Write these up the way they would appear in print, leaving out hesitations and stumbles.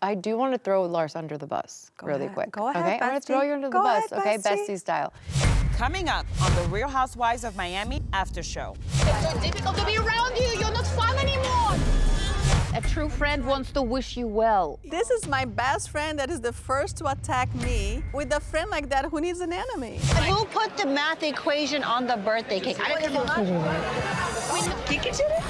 I do want to throw Larsa under the bus really quick. Go ahead, okay? bestie. I'm going to throw you under the bus, okay? Bestie style. Coming up on the Real Housewives of Miami after show. It's so difficult to be around you. You're not fun anymore. A true friend wants to wish you well. This is my best friend that is the first to attack me. With a friend like that, who needs an enemy? Who put the math equation on the birthday cake? I don't know. Kiki did it?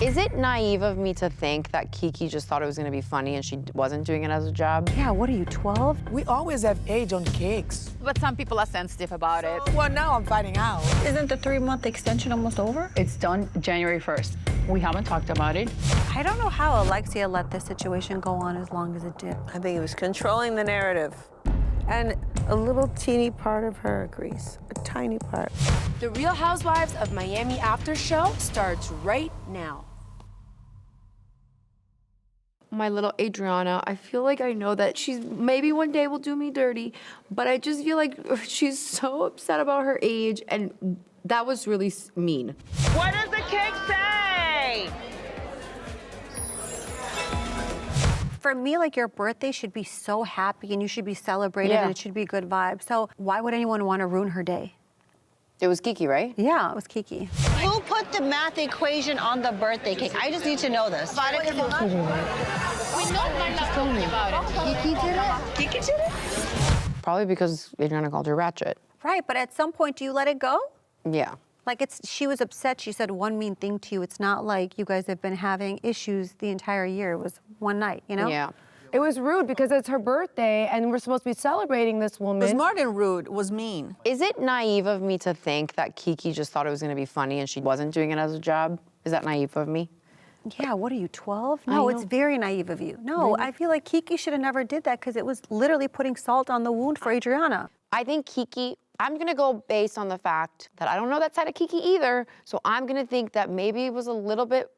Is it naive of me to think that Kiki just thought it was going to be funny and she wasn't doing it as a job? Yeah, what are you, 12? We always have age on cakes. But some people are sensitive about it. Well, now I'm finding out. Isn't the 3-month extension almost over? It's done January 1st. We haven't talked about it. I don't know how Alexia let this situation go on as long as it did. I think it was controlling the narrative. And a little teeny part of her agrees, a tiny part. The Real Housewives of Miami after show starts right now. My little Adriana, I feel like I know that she's maybe one day will do me dirty, but I just feel like she's so upset about her age, and that was really mean. What does the cake say? For me, like, your birthday should be so happy and you should be celebrated and it should be good vibes. So why would anyone want to ruin her day? It was Kiki, right? Yeah, it was Kiki. Who put the math equation on the birthday cake? I just need to know this. We know my love told me about it. Kiki did it? Kiki did it? Probably because Adriana called her ratchet. Right, but at some point, do you let it go? Yeah. Like, she was upset. She said one mean thing to you. It's not like you guys have been having issues the entire year. It was one night, you know? Yeah. It was rude because it's her birthday and we're supposed to be celebrating this woman. It was more than rude. It was mean. Is it naive of me to think that Kiki just thought it was going to be funny and she wasn't doing it as a job? Is that naive of me? Yeah, what are you, 12? No, it's very naive of you. No, really? I feel like Kiki should have never did that because it was literally putting salt on the wound for Adriana. I think Kiki, I'm going to go based on the fact that I don't know that side of Kiki either, so I'm going to think that maybe it was a little bit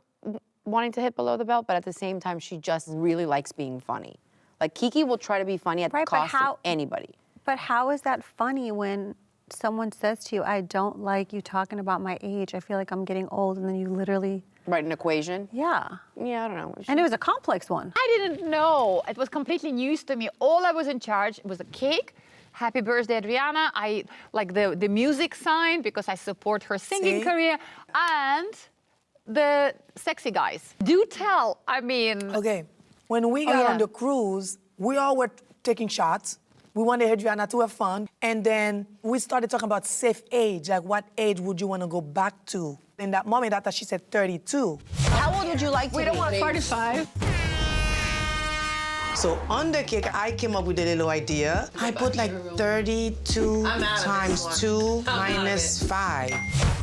wanting to hit below the belt, but at the same time, she just really likes being funny. Like, Kiki will try to be funny at the cost of anybody. But how is that funny when someone says to you, I don't like you talking about my age, I feel like I'm getting old, and then you literally... Write an equation? Yeah. Yeah, I don't know. And it was a complex one. I didn't know. It was completely news to me. All I was in charge was a cake. Happy birthday, Adriana. I like the music sign because I support her singing career. And the sexy guys. Do tell, I mean... Okay, when we got on the cruise, we all were taking shots. We wanted Adriana to have fun. And then we started talking about safe age, like what age would you want to go back to? In that moment, I thought she said 32. How old would you like to be? We don't want 45. So on the cake, I came up with a little idea. I put like 32 times 2 minus 5.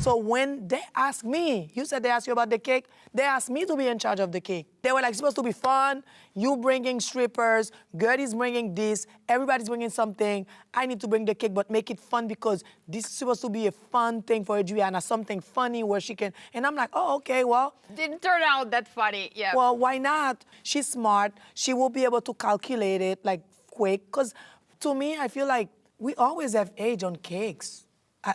So when they asked me, you said they asked you about the cake, they asked me to be in charge of the cake. They were like, supposed to be fun, you bringing strippers, Guerdy's bringing this, everybody's bringing something. I need to bring the cake, but make it fun because this is supposed to be a fun thing for Adriana, something funny where she can, and I'm like, oh, okay, well. Didn't turn out that funny, yeah. Well, why not? She's smart, she will be able to calculate it like quick, because to me, I feel like we always have age on cakes.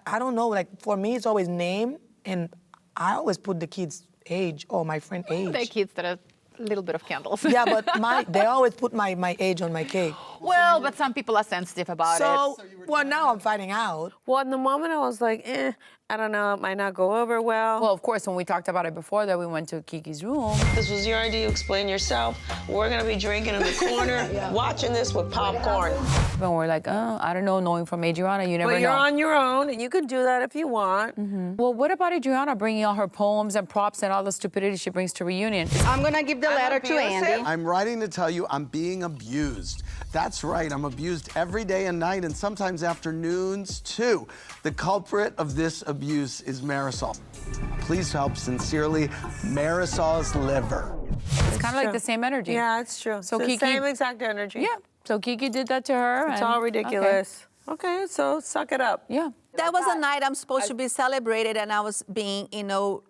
I don't know, like for me, it's always name, and I always put the kids' age or my friend age. The kids that are a little bit of candles. Yeah, but they always put my age on my cake. Well, but some people are sensitive about So, it. well, now I'm finding out. Well, in the moment, I was like, I don't know, it might not go over well. Well, of course, when we talked about it before that, we went to Kiki's room. This was your idea, explain yourself. We're gonna be drinking in the corner, watching this with popcorn. And we're like, oh, I don't know, knowing from Adriana, you never know. But you're on your own, and you can do that if you want. Well, what about Adriana bringing all her poems and props and all the stupidity she brings to reunion? I'm gonna give the letter to Andy. I'm writing to tell you I'm being abused. That's right, I'm abused every day and night, and sometimes afternoons, too. The culprit of this abuse is Marisol. Please help, sincerely, Marisol's liver. It's kind of like the same energy. Yeah, it's true. So it's Kiki, the same exact energy. Yeah, so Kiki did that to her. It's all ridiculous. Okay, so suck it up. Yeah. That was a night I'm supposed to be celebrated, and I was being,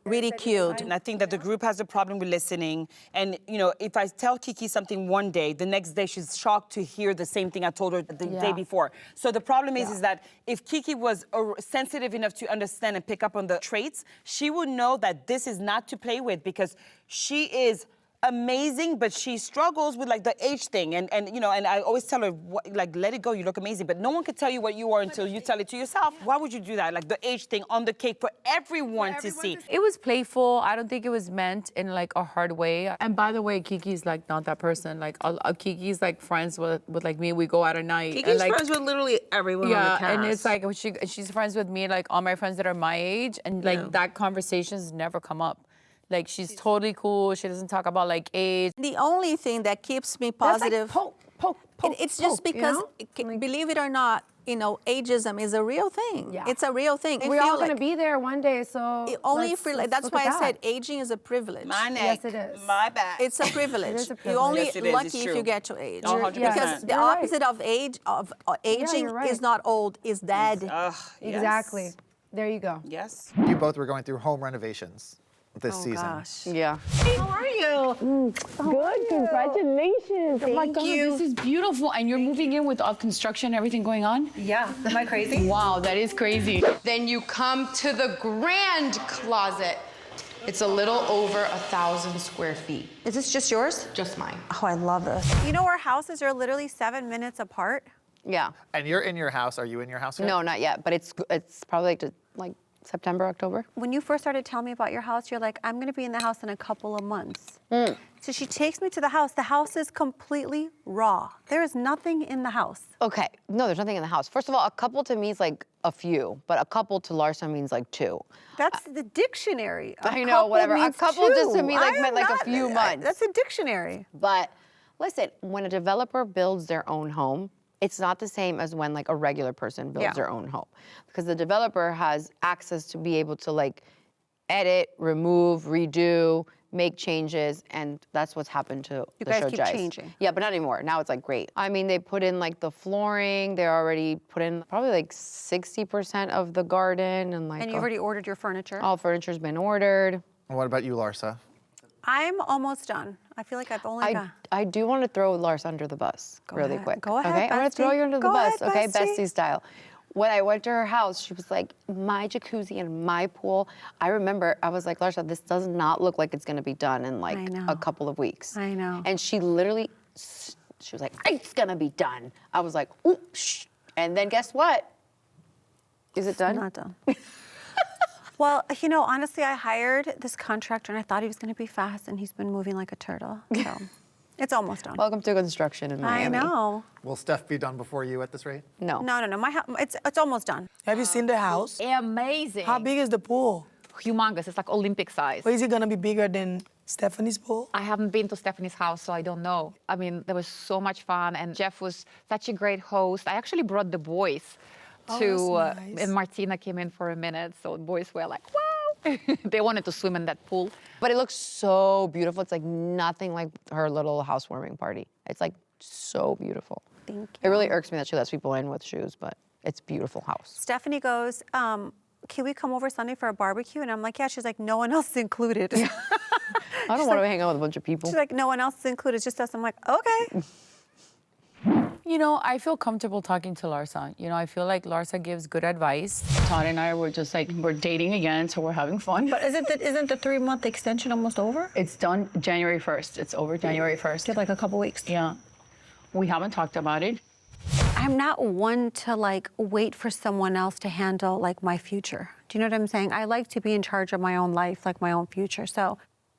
ridiculed. And I think that the group has a problem with listening. And, if I tell Kiki something one day, the next day she's shocked to hear the same thing I told her the day before. So the problem is that if Kiki was sensitive enough to understand and pick up on the traits, she would know that this is not to play with because she is amazing, but she struggles with like the age thing. And you know, and I always tell her, like, let it go, you look amazing. But no one can tell you what you are until you tell it to yourself. Why would you do that? Like the age thing on the cake for everyone to see. It was playful. I don't think it was meant in like a hard way. And by the way, Kiki's like not that person. Like Kiki's like friends with like me. We go out at night. Kiki's and, like, friends with literally everyone on the cast. And it's like she's friends with me, like all my friends that are my age, and like that conversation's never come up. Like she's totally cool. She doesn't talk about like age. The only thing that keeps me positive, it's just because, believe it or not, you know, ageism is a real thing. Yeah. It's a real thing. We're all gonna be there one day, so only if we're like, that's why I said aging is a privilege. My neck, yes, it is. my back. It's a privilege. It is a You're only Yes, it is. lucky It's if true. you get to age. 100%. Because the You're opposite of aging you're right. is not old, is dead. Exactly. There you go. Yes. You both were going through home renovations this season. Gosh. Yeah. How are you? Good. Congratulations. Oh my God, this is beautiful. And you're moving in with all construction, everything going on? Yeah. Am I crazy? Wow, that is crazy. Then you come to the grand closet. It's a little over 1,000 square feet. Is this just yours? Just mine. Oh, I love this. You know, our houses are literally 7 minutes apart. Yeah. And you're in your house. Are you in your house yet? No, not yet, but it's probably like September, October. When you first started telling me about your house, you're like, I'm gonna be in the house in a couple of months. So she takes me to the house. The house is completely raw. There is nothing in the house. Okay, no, there's nothing in the house. First of all, a couple to me is like a few, but a couple to Larsa means like two. That's the dictionary. I know, whatever. A couple just to me like meant like a few months. That's a dictionary. But listen, when a developer builds their own home, it's not the same as when like a regular person builds their own home, because the developer has access to be able to like edit, remove, redo, make changes, and that's what's happened to You the guys keep Shojaees. changing. Yeah, but not anymore. Now it's like great. I mean, they put in like the flooring. They already put in probably like 60% of the garden, and like And you've already ordered your furniture? all furniture's been ordered. And what about you, Larsa? I'm almost done. I feel like I've only got... I do want to throw Lars under the bus really quick. Go ahead, Okay, I'm gonna throw bestie. you under the Go bus, ahead, okay, bestie. bestie style. When I went to her house, she was like, my jacuzzi and my pool. I remember I was like, Larsa, this does not look like it's gonna be done in like a couple of weeks. I know. And she literally, she was like, it's gonna be done. I was like, ooh, shh. And then guess what? Is it done? Not done. Well, you know, honestly, I hired this contractor and I thought he was going to be fast, and he's been moving like a turtle. So it's almost done. Welcome to construction in Miami. I know. Will Steph be done before you at this rate? No. No. My house, it's almost done. Have you seen the house? Amazing. How big is the pool? Humongous. It's like Olympic size. Or is it gonna be bigger than Stephanie's pool? I haven't been to Stephanie's house, so I don't know. I mean, there was so much fun, and Jeff was such a great host. I actually brought the boys to, that's nice. and Martina came in for a minute, so the boys were like, wow. They wanted to swim in that pool. But it looks so beautiful. It's like nothing like her little housewarming party. It's like so beautiful. Thank you. It really irks me that she lets people in with shoes, but it's a beautiful house. Stephanie goes, can we come over Sunday for a barbecue? And I'm like, yeah. She's like, no one else is included. I don't want to hang out with a bunch of people. She's like, no one else is included, just us. I'm like, okay. You know, I feel comfortable talking to Larsa. You know, I feel like Larsa gives good advice. Todd and I were just like, we're dating again, so we're having fun. But isn't the 3-month extension almost over? It's done January 1st. It's over January 1st. Just like a couple weeks. Yeah. We haven't talked about it. I'm not one to like wait for someone else to handle like my future. Do you know what I'm saying? I like to be in charge of my own life, like my own future. So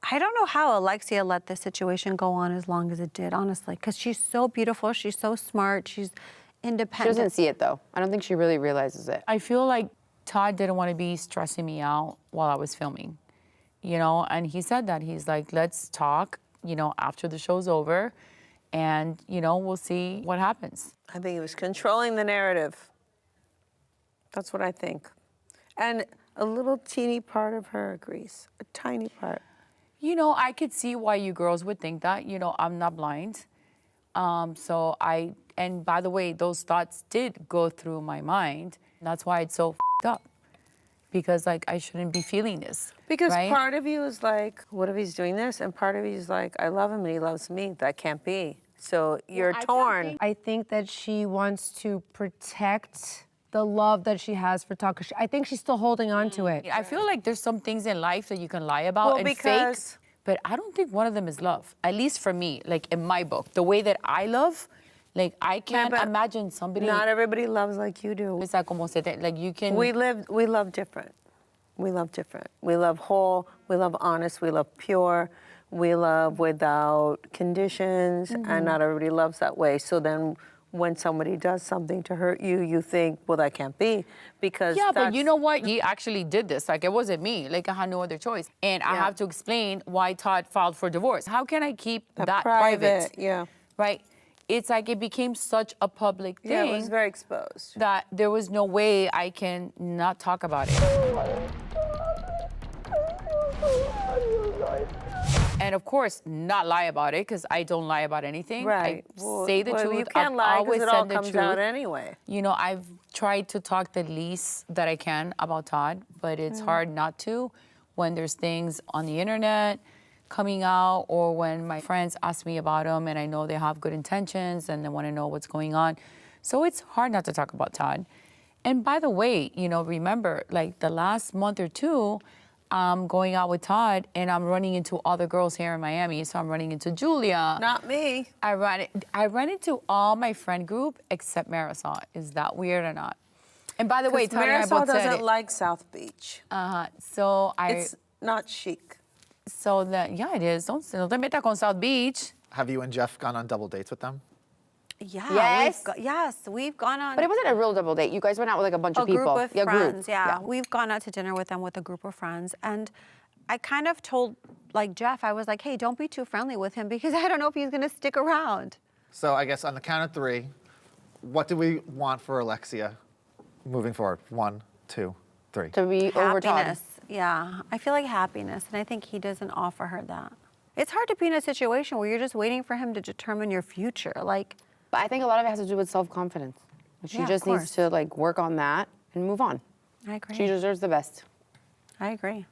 I don't know how Alexia let this situation go on as long as it did, honestly, because she's so beautiful, she's so smart, she's She independent. doesn't see it though. I don't think she really realizes it. I feel like Todd didn't want to be stressing me out while I was filming, you know, and he said that. He's like, let's talk, you know, after the show's over, and, you know, we'll see what happens. I think he was controlling the narrative. That's what I think. And a little teeny part of her agrees, a tiny part. You know, I could see why you girls would think that. You know, I'm not blind. And by the way, those thoughts did go through my mind. That's why it's so f***ed up. Because, like, I shouldn't be feeling this. Because right? part of you is like, what if he's doing this? And part of you is like, I love him and he loves me. That can't be. So you're torn. I think that she wants to protect the love that she has for Todd. 'Cause I think she's still holding on to it. I feel like there's some things in life that you can lie about Well, and because- fake, but I don't think one of them is love. At least for me, like in my book, the way that I love, like I can't imagine somebody. Not everybody loves like you do. It's like como like you can. We love different. We love different. We love whole, we love honest, we love pure, we love without conditions, and not everybody loves that way. So then when somebody does something to hurt you, you think, well, that can't be, because yeah, but you know what? He actually did this. Like, it wasn't me. Like, I had no other choice. And I have to explain why Todd filed for divorce. How can I keep that private? Yeah. Right? It's like it became such a public thing. Yeah, it was very exposed. That there was no way I can not talk about it. And of course, not lie about it, because I don't lie about anything. Right. I say the truth. You can't lie because it all comes out anyway. You know, I've tried to talk the least that I can about Todd, but it's hard not to when there's things on the internet coming out, or when my friends ask me about him and I know they have good intentions and they want to know what's going on. So it's hard not to talk about Todd. And by the way, you know, remember, like the last month or two, I'm going out with Todd and I'm running into other girls here in Miami. So I'm running into Julia. Not me. I run into all my friend group except Marisol. Is that weird or not? And by the way, Todd and I both said it. Marisol doesn't like South Beach. So It's not chic. So yeah, it is. Don't te metas con South Beach. Have you and Jeff gone on double dates with them? Yeah. Yes. We've gone on. But it wasn't a real double date. You guys went out with like a bunch of people. A group of friends, yeah. We've gone out to dinner with them with a group of friends. And I kind of told like Jeff, I was like, hey, don't be too friendly with him because I don't know if he's gonna stick around. So I guess on the count of 3, what do we want for Alexia moving forward? 1, 2, 3. To be over Todd. Happiness, yeah. I feel like happiness, and I think he doesn't offer her that. It's hard to be in a situation where you're just waiting for him to determine your future. Like, but I think a lot of it has to do with self-confidence. She just needs to like work on that and move on. I agree. She deserves the best. I agree.